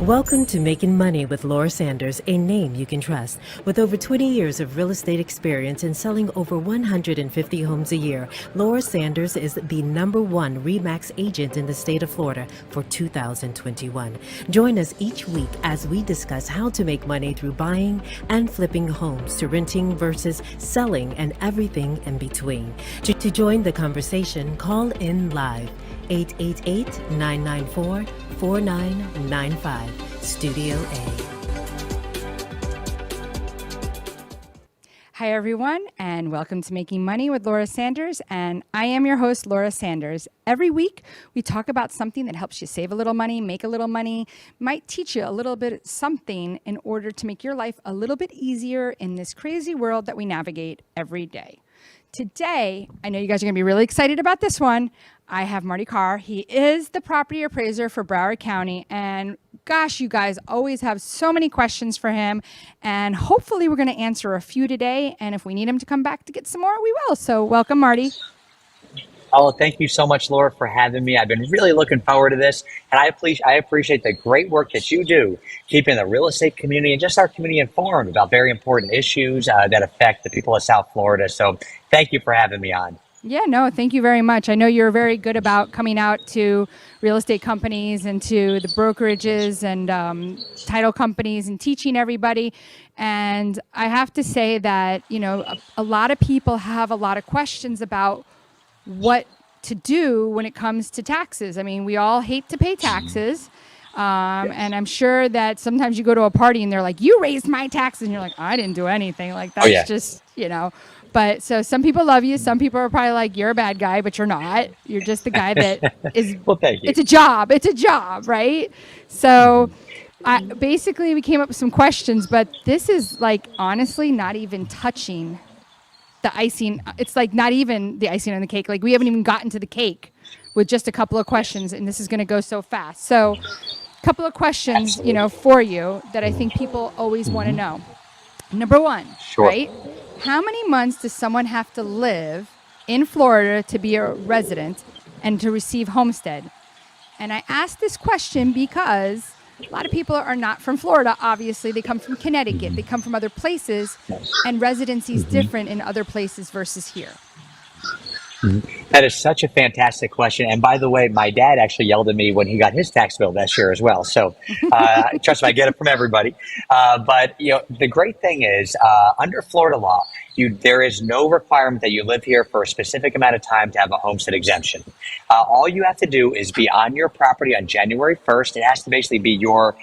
Welcome to Making Money with Laura Sanders, a name you can trust. With over 20 years of real estate experience and selling over 150 homes a year, Laura Sanders is the #1 RE/MAX agent in the state of Florida for 2021. Join us each week as we discuss how to make money through buying and flipping homes to renting versus selling and everything in between. To join the conversation, call in live. 888-994-4995, Studio A. Hi, everyone, and welcome to Making Money with Laura Sanders, and I am your host, Laura Sanders. Every week, we talk about something that helps you save a little money, make a little money, might teach you a little bit something in order to make your life a little bit easier in this crazy world that we navigate every day. Today, I know you guys are going to be really excited about this one. I have Marty Kiar. He is the property appraiser for Broward County. And gosh, you guys always have so many questions for him. And hopefully we're going to answer a few today. And if we need him to come back to get some more, we will. So welcome, Marty. Oh, thank you so much, Laura, for having me. I've been really looking forward to this. And I appreciate the great work that you do, keeping the real estate community and just our community informed about very important issues that affect the people of South Florida. So thank you for having me on. Yeah, no, thank you very much. I know you're very good about coming out to real estate companies and to the brokerages and title companies and teaching everybody. And I have to say that, you know, a lot of people have a lot of questions about what to do when it comes to taxes. I mean, we all hate to pay taxes. And I'm sure that sometimes you go to a party and they're like, you raised my taxes. And you're like, I didn't do anything. Like, that's just, you know. But so some people love you. Some people are probably like, you're a bad guy, but you're not. You're just the guy that is, well, thank you. It's a job, right? So basically we came up with some questions, but this is like, honestly, not even touching the icing. It's like not even the icing on the cake. Like we haven't even gotten to the cake with just a couple of questions, and this is going to go so fast. So a couple of questions, you know, for you that I think people always want to know. Number one, right? How many months does someone have to live in Florida to be a resident and to receive Homestead? And I ask this question because a lot of people are not from Florida. Obviously, they come from Connecticut. They come from other places, and residency is different in other places versus here. That is such a fantastic question. And by the way, my dad actually yelled at me when he got his tax bill this year as well. So trust me, I get it from everybody. But you know, the great thing is under Florida law, there is no requirement that you live here for a specific amount of time to have a homestead exemption. All you have to do is be on your property on January 1st. It has to basically be your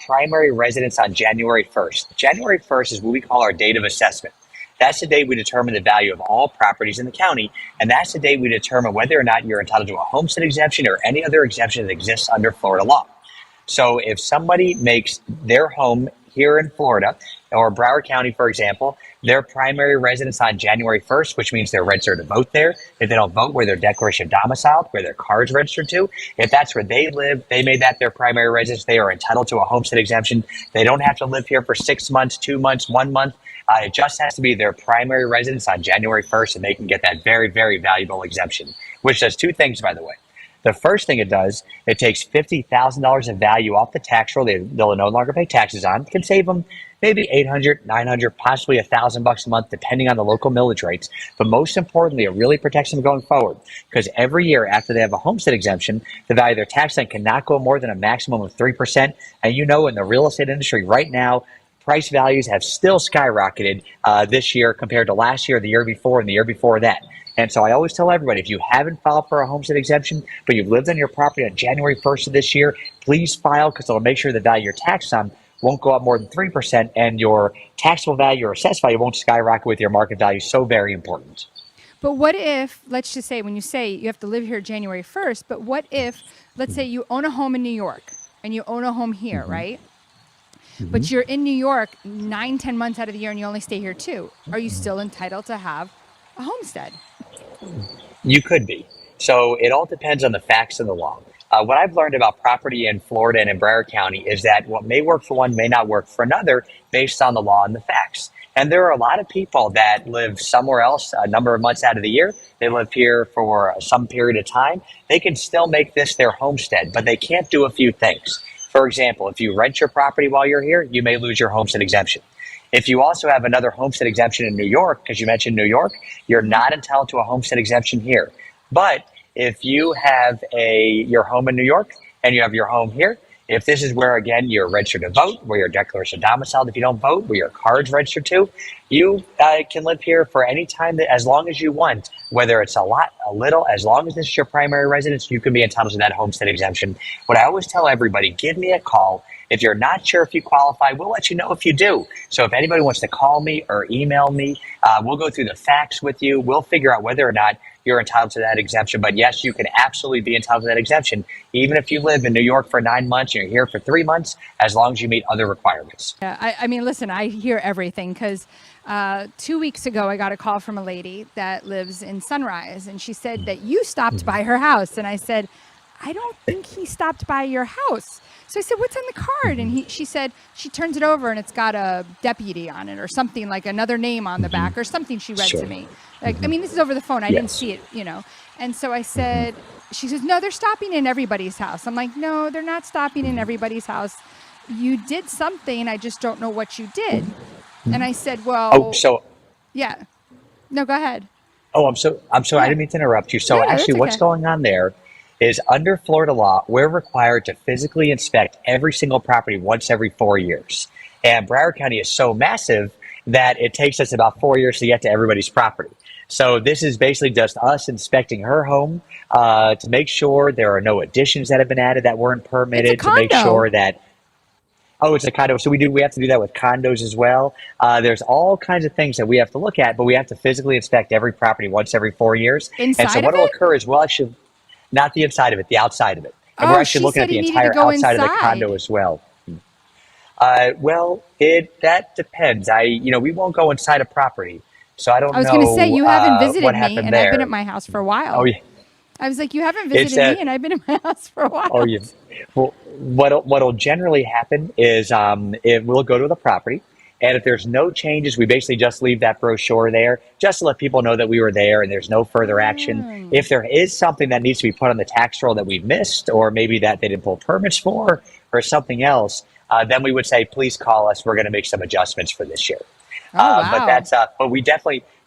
primary residence on January 1st. January 1st is what we call our date of assessment. That's the day we determine the value of all properties in the county, and that's the day we determine whether or not you're entitled to a homestead exemption or any other exemption that exists under Florida law. So if somebody makes their home here in Florida, or Broward County, for example, their primary residence on January 1st, which means they're registered to vote there. If they don't vote, where their declaration of domicile, where their car is registered to, if that's where they live, they made that their primary residence, they are entitled to a homestead exemption. They don't have to live here for 6 months, 2 months, 1 month. It just has to be their primary residence on January 1st, and they can get that very, very valuable exemption, which does two things, by the way. The first thing it does, it takes $50,000 of value off the tax roll they'll no longer pay taxes on. It can save them maybe $800, $900, possibly $1,000 a month, depending on the local millage rates. But most importantly, it really protects them going forward, because every year after they have a homestead exemption, the value of their tax line cannot go more than a maximum of 3%. And you know, in the real estate industry right now, price values have still skyrocketed this year compared to last year, the year before, and the year before that. And so I always tell everybody, if you haven't filed for a homestead exemption, but you've lived on your property on January 1st of this year, please file, because it'll make sure the value you're taxed on won't go up more than 3%, and your taxable value or assessed value won't skyrocket with your market value. So very important. But what if, let's just say, when you say you have to live here January 1st, but what if, let's say you own a home in New York and you own a home here, right? But you're in New York 9-10 months out of the year and you only stay here 2. Are you still entitled to have a homestead? You could be. So it all depends on the facts of the law. What I've learned about property in Florida and in Broward County is that what may work for one may not work for another based on the law and the facts. And there are a lot of people that live somewhere else a number of months out of the year. They live here for some period of time. They can still make this their homestead, but they can't do a few things. For example, if you rent your property while you're here, you may lose your homestead exemption. If you also have another homestead exemption in New York, because you mentioned New York, you're not entitled to a homestead exemption here. But if you have your home in New York and you have your home here, if this is where, again, you're registered to vote, where your declaration of domicile if you don't vote, where your card's registered to, you can live here for any time, as long as you want, whether it's a lot, a little, as long as this is your primary residence, you can be entitled to that homestead exemption. What I always tell everybody, give me a call. If you're not sure if you qualify, we'll let you know if you do. So if anybody wants to call me or email me, we'll go through the facts with you. We'll figure out whether or not you're entitled to that exemption. But yes, you can absolutely be entitled to that exemption, even if you live in New York for 9 months and you're here for 3 months, as long as you meet other requirements. Yeah, I mean, listen, I hear everything because 2 weeks ago, I got a call from a lady that lives in Sunrise, and she said that you stopped by her house. And I said, I don't think he stopped by your house. So I said, what's on the card? And she said, she turns it over and it's got a deputy on it or something, like another name on the back or something she read to me. Like, I mean, this is over the phone. I didn't see it, And so I said, she says, no, they're stopping in everybody's house. I'm like, no, they're not stopping in everybody's house. You did something. I just don't know what you did. And I said, well, yeah, no, go ahead. I'm sorry. I didn't mean to interrupt you. So No, actually that's what's okay. going on there is under Florida law, we're required to physically inspect every single property once every 4 years. And Broward County is so massive that it takes us about 4 years to get to everybody's property. So this is basically just us inspecting her home to make sure there are no additions that have been added that weren't permitted, to make sure that it's a condo. So we have to do that with condos as well. There's all kinds of things that we have to look at, but we have to physically inspect every property once every 4 years. Inside and so of what will it? occur is we'll actually, not the inside of it, the outside of it. And Oh, we're actually she looking said at the he needed to entire go outside of the inside. condo as well. That depends. We won't go inside a property. So I don't know. I was going to say, you haven't visited what me, happened and there. I've been at my house for a while. Oh, yeah. I was like, you haven't visited me, and I've been at my house for a while. Oh, yeah. Well, what'll generally happen is we'll go to the property, and if there's no changes, we basically just leave that brochure there, just to let people know that we were there and there's no further action. If there is something that needs to be put on the tax roll that we've missed, or maybe that they didn't pull permits for, or something else, then we would say, please call us. We're going to make some adjustments for this year. Wow.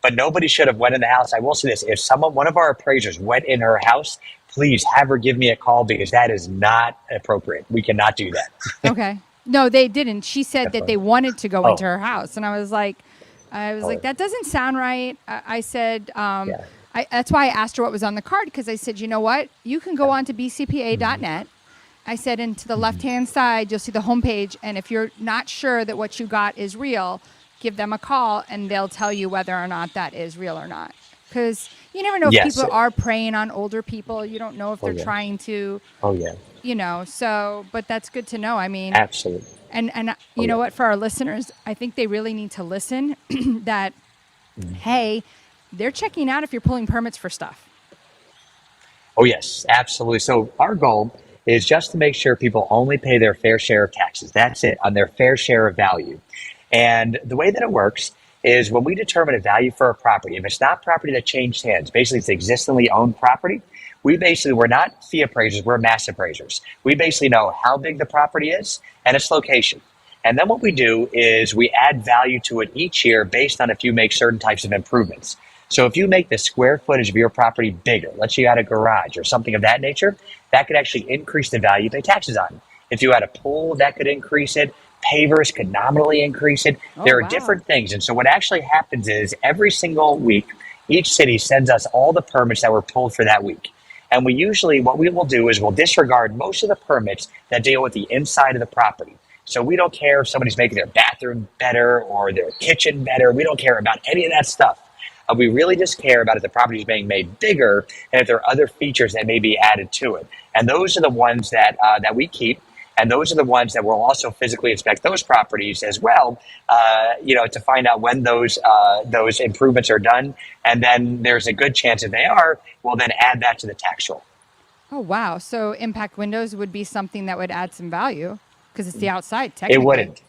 But nobody should have went in the house. I will say this: if one of our appraisers went in her house, please have her give me a call, because that is not appropriate. We cannot do that. Okay. No, they didn't. She said that they wanted to go Oh. into her house, and I was like, that doesn't sound right. I said, that's why I asked her what was on the card, because I said, you know what? You can go on to bcpa.net. I said, and to the left-hand side, you'll see the homepage, and if you're not sure that what you got is real, give them a call, and they'll tell you whether or not that is real or not. Because you never know if Yes. people are preying on older people. You don't know if they're trying to, but that's good to know. I mean, Absolutely. and you know what, for our listeners, I think they really need to listen that, hey, they're checking out if you're pulling permits for stuff. Oh, yes, absolutely. So our goal is just to make sure people only pay their fair share of taxes. That's it, on their fair share of value. And the way that it works is when we determine a value for a property, if it's not property that changed hands, basically it's existingly owned property, we're not fee appraisers, we're mass appraisers. We basically know how big the property is and its location. And then what we do is we add value to it each year based on if you make certain types of improvements. So if you make the square footage of your property bigger, let's say you had a garage or something of that nature, that could actually increase the value you pay taxes on. If you had a pool, that could increase it. Pavers could nominally increase it. There are different things. And so what actually happens is every single week, each city sends us all the permits that were pulled for that week. And what we will do is we'll disregard most of the permits that deal with the inside of the property. So we don't care if somebody's making their bathroom better or their kitchen better. We don't care about any of that stuff. We really just care about if the property is being made bigger and if there are other features that may be added to it. And those are the ones that we keep. And those are the ones that we'll also physically inspect those properties as well, to find out when those improvements are done. And then there's a good chance if they are, we'll then add that to the tax roll. Oh, wow. So impact windows would be something that would add some value because it's the outside, technically. It wouldn't.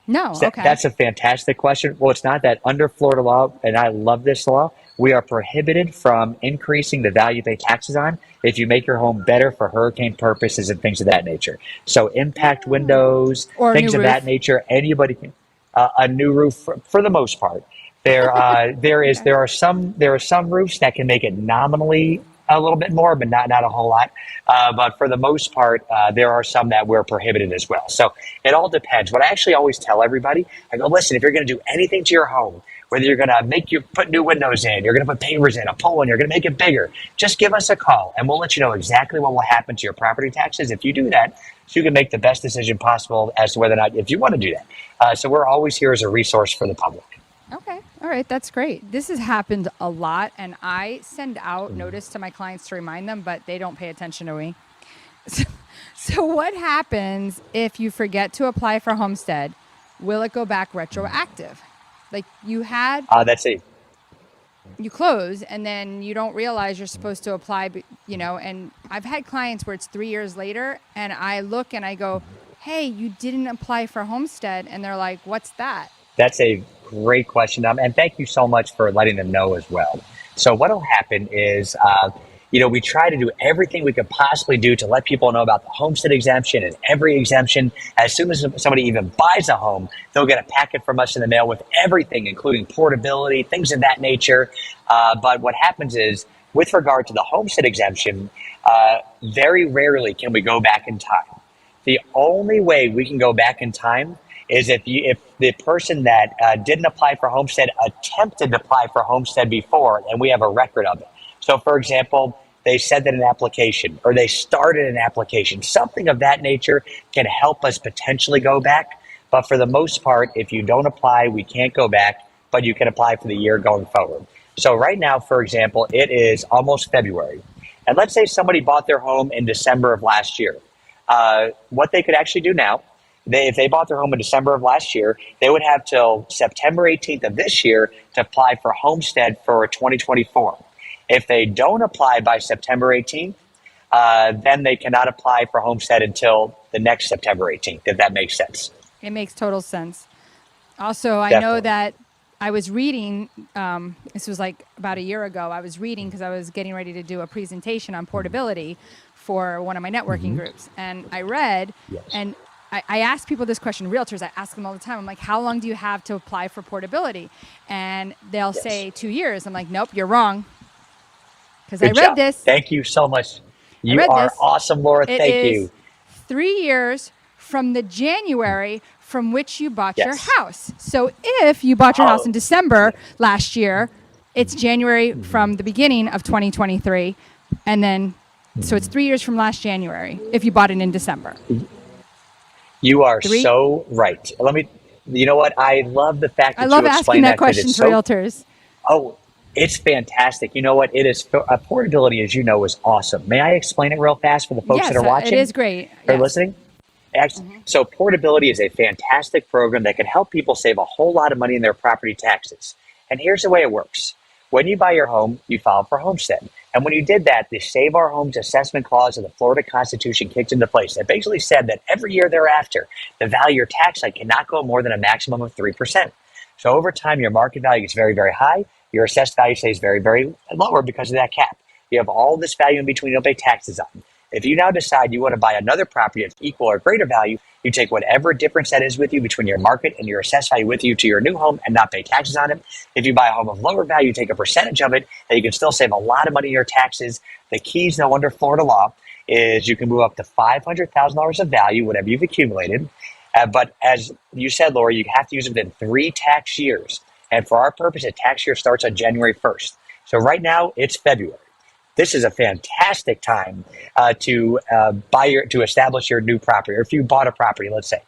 No, okay. That's a fantastic question. Well, it's not that under Florida law, and I love this law, we are prohibited from increasing the value you pay taxes on if you make your home better for hurricane purposes and things of that nature. So impact windows, Or a new things of that roof. nature. Anybody can a new roof for the most part. Okay. There are some roofs that can make it nominally a little bit more, but not a whole lot. But for the most part, there are some that we're prohibited as well. So it all depends. What I actually always tell everybody, I go, listen, if you're going to do anything to your home, whether you're going to put new windows in, you're going to put pavers in, a pole in, you're going to make it bigger, just give us a call and we'll let you know exactly what will happen to your property taxes if you do that, so you can make the best decision possible as to whether or not if you want to do that. So we're always here as a resource for the public. Okay. All right. That's great. This has happened a lot. And I send out notice to my clients to remind them, but they don't pay attention to me. So what happens if you forget to apply for Homestead? Will it go back retroactive? Like That's it. you close and then you don't realize you're supposed to apply, and I've had clients where it's 3 years later and I look and I go, hey, you didn't apply for Homestead. And they're like, what's that? That's a great question, and thank you so much for letting them know as well. So what will happen is, we try to do everything we could possibly do to let people know about the homestead exemption and every exemption. As soon as somebody even buys a home, they'll get a packet from us in the mail with everything, including portability, things of that nature. But what happens is, with regard to the homestead exemption, very rarely can we go back in time. The only way we can go back in time is if the person that didn't apply for Homestead attempted to apply for Homestead before, and we have a record of it. So, for example, they sent in an application or they started an application. Something of that nature can help us potentially go back. But for the most part, if you don't apply, we can't go back, but you can apply for the year going forward. So right now, for example, it is almost February. And let's say somebody bought their home in December of last year. What they could actually do now, if they bought their home in December of last year, they would have till September 18th of this year to apply for Homestead for 2024. If they don't apply by September 18th, then they cannot apply for Homestead until the next September 18th, if that makes sense. It makes total sense. Also, I know Definitely. that I was reading, this was like about a year ago, I was reading because I was getting ready to do a presentation on portability for one of my networking groups. And I read, Yes. and I ask people this question, realtors, I ask them all the time. I'm like, how long do you have to apply for portability? And they'll say 2 years. I'm like, nope, you're wrong. Because I Good read job. this. Thank you so much. You read are this. awesome, Laura. It Thank is you. 3 years from the January from which you bought your Yes. house. So if you bought your house Oh. in December last year, it's January from the beginning of 2023. And then, so it's 3 years from last January if you bought it in December. You are 3. so right. You know what? I love the fact that I love you asking explained that that, 'cause question it's to so. realtors. Oh, it's fantastic. You know what? It is portability, as you know, is awesome. May I explain it real fast for the folks Yes, that are watching? it is great. Or Yes. listening? So portability is a fantastic program that can help people save a whole lot of money in their property taxes. And here's the way it works. When you buy your home, you file for Homestead. And when you did that, the Save Our Homes Assessment Clause of the Florida Constitution kicked into place. It basically said that every year thereafter, the value of your tax site cannot go more than a maximum of 3%. So over time, your market value gets very, very high. Your assessed value stays very, very lower because of that cap. You have all this value in between you don't pay taxes on. If you now decide you want to buy another property of equal or greater value, you take whatever difference that is with you between your market and your assessed value with you to your new home and not pay taxes on it. If you buy a home of lower value, you take a percentage of it, and you can still save a lot of money in your taxes. The keys, though, under Florida law is you can move up to $500,000 of value, whatever you've accumulated. But as you said, Laura, you have to use it within 3 tax years. And for our purpose, a tax year starts on January 1st. So right now, it's February. This is a fantastic time to establish your new property. Or if you bought a property, let's say,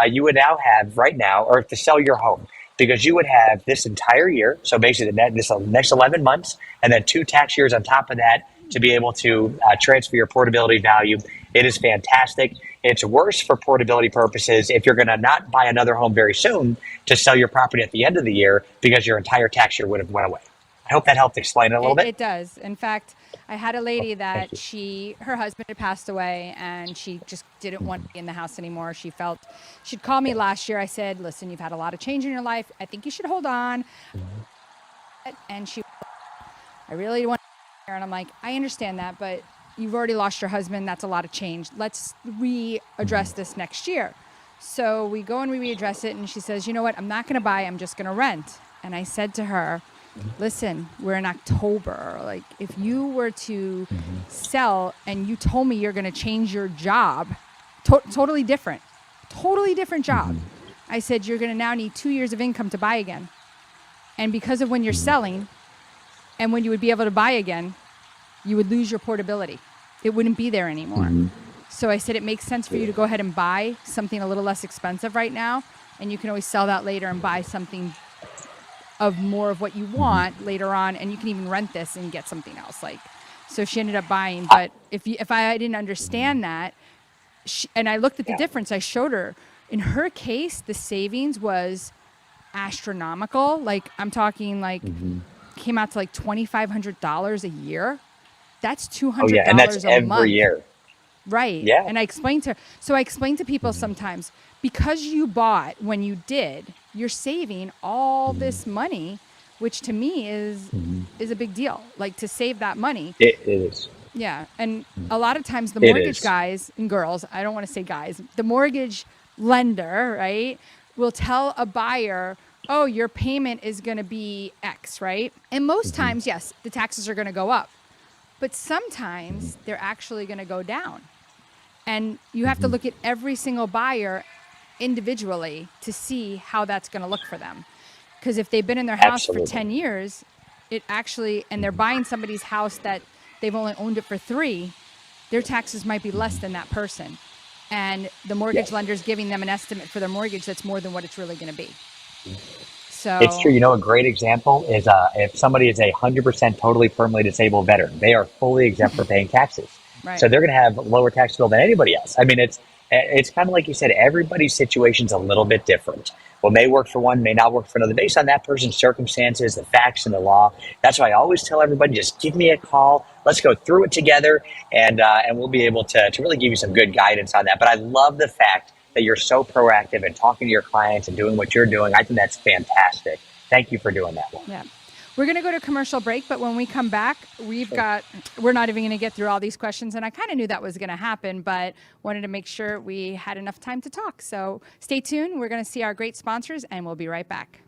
you would now have right now, or to sell your home, because you would have this entire year. So basically, this next 11 months, and then 2 tax years on top of that to be able to transfer your portability value. It is fantastic. It's worse for portability purposes if you're going to not buy another home very soon to sell your property at the end of the year because your entire tax year would have went away. I hope that helped explain it a little bit. It does. In fact, I had a lady that thank her husband had passed away and she just didn't want to be in the house anymore. She'd called me last year. I said, listen, you've had a lot of change in your life. I think you should hold on. And she I really want to. And I'm like, I understand that, but you've already lost your husband. That's a lot of change. Let's readdress this next year. So we go and we readdress it. And she says, you know what? I'm not going to buy. I'm just going to rent. And I said to her, listen, we're in October. Like, if you were to sell and you told me you're going to change your job, totally different job. I said, you're going to now need 2 years of income to buy again. And because of when you're selling and when you would be able to buy again, you would lose your portability. It wouldn't be there anymore. So I said, it makes sense for you to go ahead and buy something a little less expensive right now. And you can always sell that later and buy something of more of what you want later on. And you can even rent this and get something else. Like, so she ended up buying. But if I didn't understand that, and I looked at the difference, I showed her. In her case, the savings was astronomical. Like, I'm talking like came out to like $2,500 a year. That's $200 and that's a every month. year. Right. Yeah. And I explained to her. So I explained to people sometimes, because you bought when you did, you're saving all this money, which to me is a big deal. Like, to save that money. It is. Yeah. And a lot of times the mortgage guys and girls, I don't want to say guys, the mortgage lender, right, will tell a buyer, oh, your payment is going to be X, right? And most times, yes, the taxes are going to go up. But sometimes they're actually going to go down. And you have to look at every single buyer individually to see how that's going to look for them. Because if they've been in their house for 10 years, it actually, and they're buying somebody's house that they've only owned it for 3, their taxes might be less than that person. And the mortgage lender's giving them an estimate for their mortgage that's more than what it's really going to be. So It's true. You know, a great example is if somebody is 100% totally permanently disabled veteran, they are fully exempt for paying taxes. Right. So they're going to have a lower tax bill than anybody else. I mean, it's kind of like you said, everybody's situation's a little bit different. What may work for one may not work for another based on that person's circumstances, the facts, and the law. That's why I always tell everybody, just give me a call. Let's go through it together, and we'll be able to really give you some good guidance on that. But I love the fact that you're so proactive and talking to your clients and doing what you're doing. I think that's fantastic. Thank you for doing that one. Yeah. We're going to go to a commercial break, but when we come back, we're not even going to get through all these questions. And I kind of knew that was going to happen, but wanted to make sure we had enough time to talk. So stay tuned. We're going to see our great sponsors, and we'll be right back.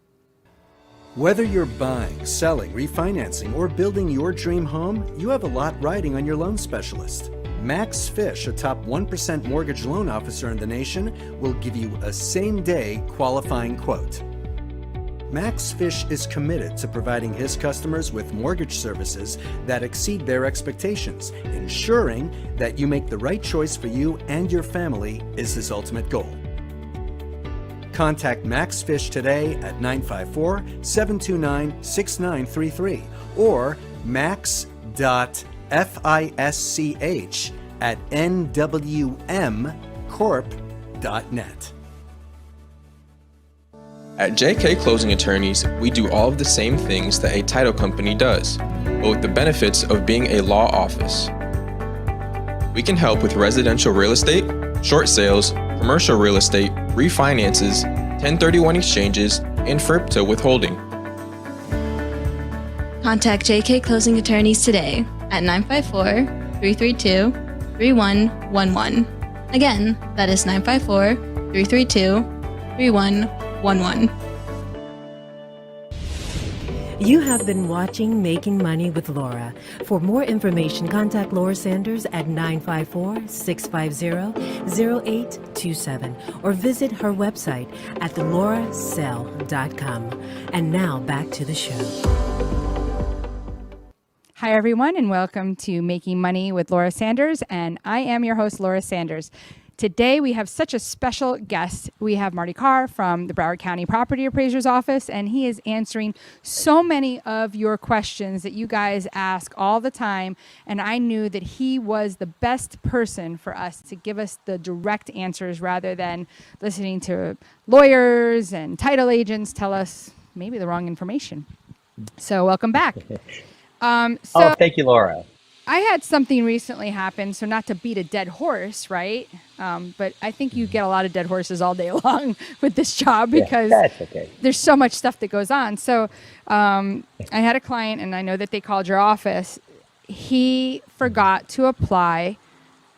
Whether you're buying, selling, refinancing, or building your dream home, you have a lot riding on your loan specialist. Max Fish, a top 1% mortgage loan officer in the nation, will give you a same-day qualifying quote. Max Fish is committed to providing his customers with mortgage services that exceed their expectations. Ensuring that you make the right choice for you and your family is his ultimate goal. Contact Max Fish today at 954-729-6933 or max.fisch@nwmcorp.net. At JK Closing Attorneys, we do all of the same things that a title company does, but with the benefits of being a law office. We can help with residential real estate, short sales, commercial real estate, refinances, 1031 exchanges, and FIRPTA withholding. Contact JK Closing Attorneys today at 954-332-3111. Again, that is 954-332-3111. You have been watching Making Money with Laura. For more information, contact Laura Sanders at 954-650-0827 or visit her website at theloracell.com. And now back to the show. Hi, everyone, and welcome to Making Money with Laura Sanders. And I am your host, Laura Sanders. Today, we have such a special guest. We have Marty Kiar from the Broward County Property Appraiser's Office, and he is answering so many of your questions that you guys ask all the time. And I knew that he was the best person for us to give us the direct answers rather than listening to lawyers and title agents tell us maybe the wrong information. So welcome back. Thank you, Laura. I had something recently happen, so not to beat a dead horse, right? But I think you get a lot of dead horses all day long with this job because That's okay. there's so much stuff that goes on. So I had a client, and I know that they called your office. He forgot to apply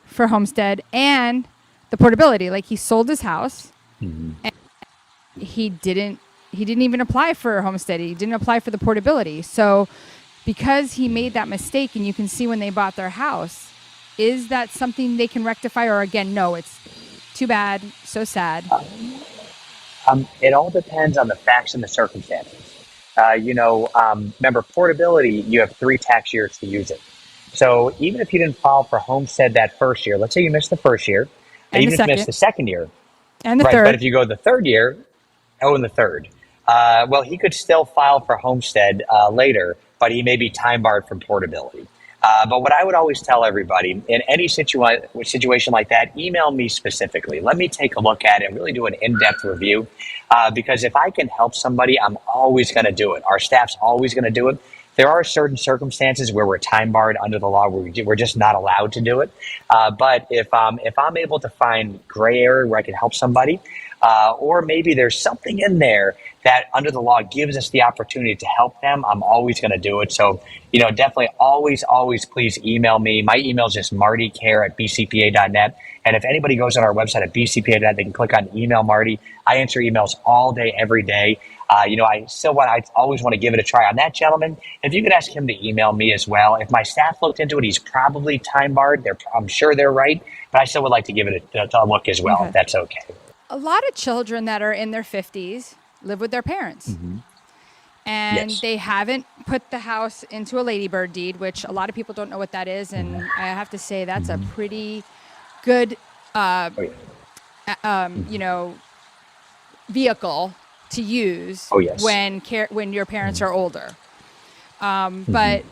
for Homestead and the portability. Like, he sold his house, and he didn't even apply for Homestead. He didn't apply for the portability. So because he made that mistake, and you can see when they bought their house, is that something they can rectify? Or again, no, it's too bad, so sad. It all depends on the facts and the circumstances. Remember, portability, you have 3 tax years to use it. So even if you didn't file for Homestead that first year, let's say you missed the first year, And even the if you missed the second year, And the right? third. But if you go the third year, and the third, well, he could still file for Homestead later, but he may be time barred from portability. But what I would always tell everybody in any situation like that, email me specifically. Let me take a look at it and really do an in-depth review. Because if I can help somebody, I'm always going to do it. Our staff's always going to do it. There are certain circumstances where we're time barred under the law where we're just not allowed to do it. But if I'm able to find gray area where I can help somebody, or maybe there's something in there that under the law gives us the opportunity to help them, I'm always going to do it. So, definitely always please email me. My email is just Marty Kiar at bcpa.net. And if anybody goes on our website at bcpa.net, they can click on email Marty. I answer emails all day, every day. I always want to give it a try on that gentleman. If you could ask him to email me as well. If my staff looked into it, he's probably time barred. I'm sure they're right, but I still would like to give it a look as well, if that's okay. A lot of children that are in their 50s live with their parents. And Yes. they haven't put the house into a ladybird deed, which a lot of people don't know what that is. And I have to say that's a pretty good, vehicle to use when your parents are older. But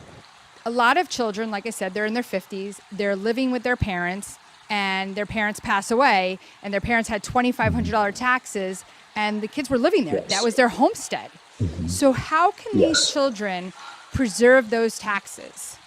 a lot of children, like I said, they're in their 50s, they're living with their parents, and their parents pass away, and their parents had $2,500 taxes, and the kids were living there. Yes. That was their homestead. So how can these children preserve those taxes?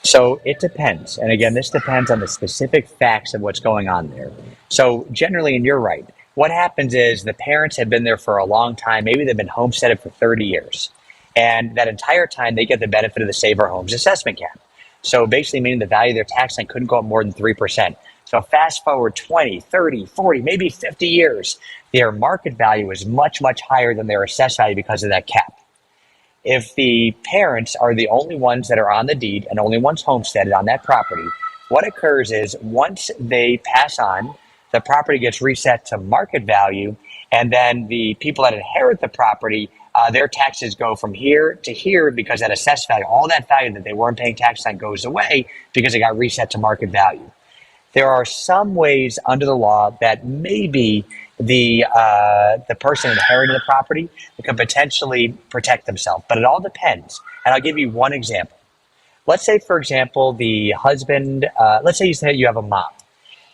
So it depends. And again, this depends on the specific facts of what's going on there. So generally, and you're right, what happens is the parents have been there for a long time. Maybe they've been homesteaded for 30 years. And that entire time, they get the benefit of the Save Our Homes assessment cap. So basically meaning the value of their tax line couldn't go up more than 3%. So fast forward 20, 30, 40, maybe 50 years, their market value is much, much higher than their assessed value because of that cap. If the parents are the only ones that are on the deed and only ones homesteaded on that property, what occurs is once they pass on, the property gets reset to market value, and then the people that inherit the property, their taxes go from here to here because that assessed value, all that value that they weren't paying tax on goes away because it got reset to market value. There are some ways under the law that maybe the person inheriting the property can potentially protect themselves, but it all depends. And I'll give you one example. Let's say, for example, the husband, let's say you have a mom,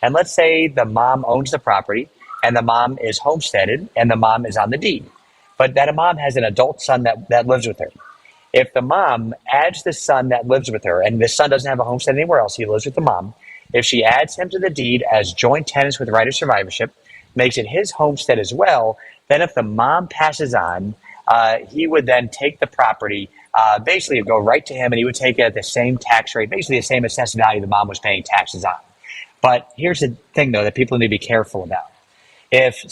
and let's say the mom owns the property and the mom is homesteaded and the mom is on the deed, but that a mom has an adult son that lives with her. If the mom adds the son that lives with her, and the son doesn't have a homestead anywhere else, he lives with the mom, if she adds him to the deed as joint tenants with right of survivorship, makes it his homestead as well, then if the mom passes on, he would then take the property, basically go right to him, and he would take it at the same tax rate, basically the same assessed value the mom was paying taxes on. But here's the thing, though, that people need to be careful about. If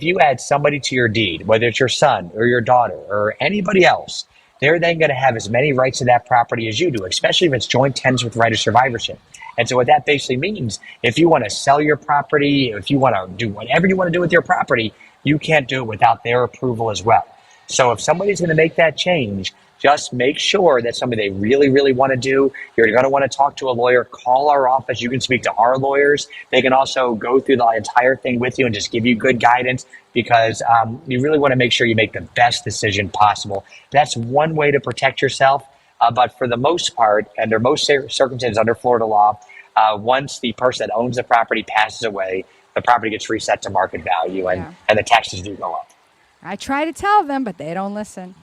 you add somebody to your deed, whether it's your son or your daughter or anybody else, they're then going to have as many rights to that property as you do, especially if it's joint tenants with right of survivorship. And so what that basically means, if you want to sell your property, if you want to do whatever you want to do with your property, you can't do it without their approval as well. So if somebody's going to make that change, just make sure that's something they really, really want to do. You're going to want to talk to a lawyer. Call our office. You can speak to our lawyers. They can also go through the entire thing with you and just give you good guidance because you really want to make sure you make the best decision possible. That's one way to protect yourself. But for the most part, under most circumstances under Florida law, once the person that owns the property passes away, the property gets reset to market value and the taxes do go up. I try to tell them, but they don't listen.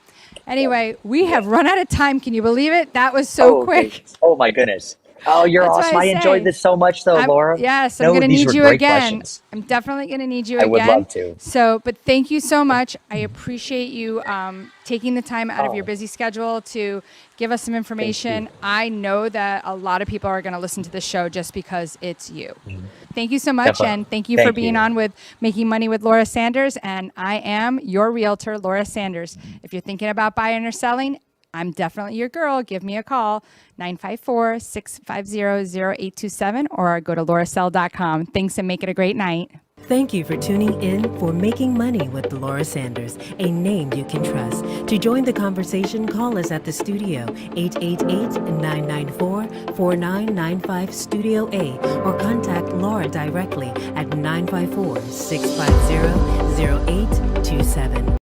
Anyway, we have run out of time. Can you believe it? That was so Okay. quick. Oh my goodness. Oh, you're That's awesome. what I I enjoyed say. this so much, though, Laura. Yes, I'm No, going to these need were you great again. questions. I'm definitely going to need you I again. would love to. So, but thank you so much. I appreciate you taking the time out of your Oh. busy schedule to give us some information. I know that a lot of people are going to listen to this show just because it's you. Thank you so much. Definitely. And thank you for Thank being you. on with Making Money with Laura Sanders. And I am your realtor, Laura Sanders. If you're thinking about buying or selling, I'm definitely your girl. Give me a call, 954-650-0827, or go to lauracell.com. Thanks, and make it a great night. Thank you for tuning in for Making Money with Laura Sanders, a name you can trust. To join the conversation, call us at the studio, 888-994-4995 Studio A, or contact Laura directly at 954-650-0827.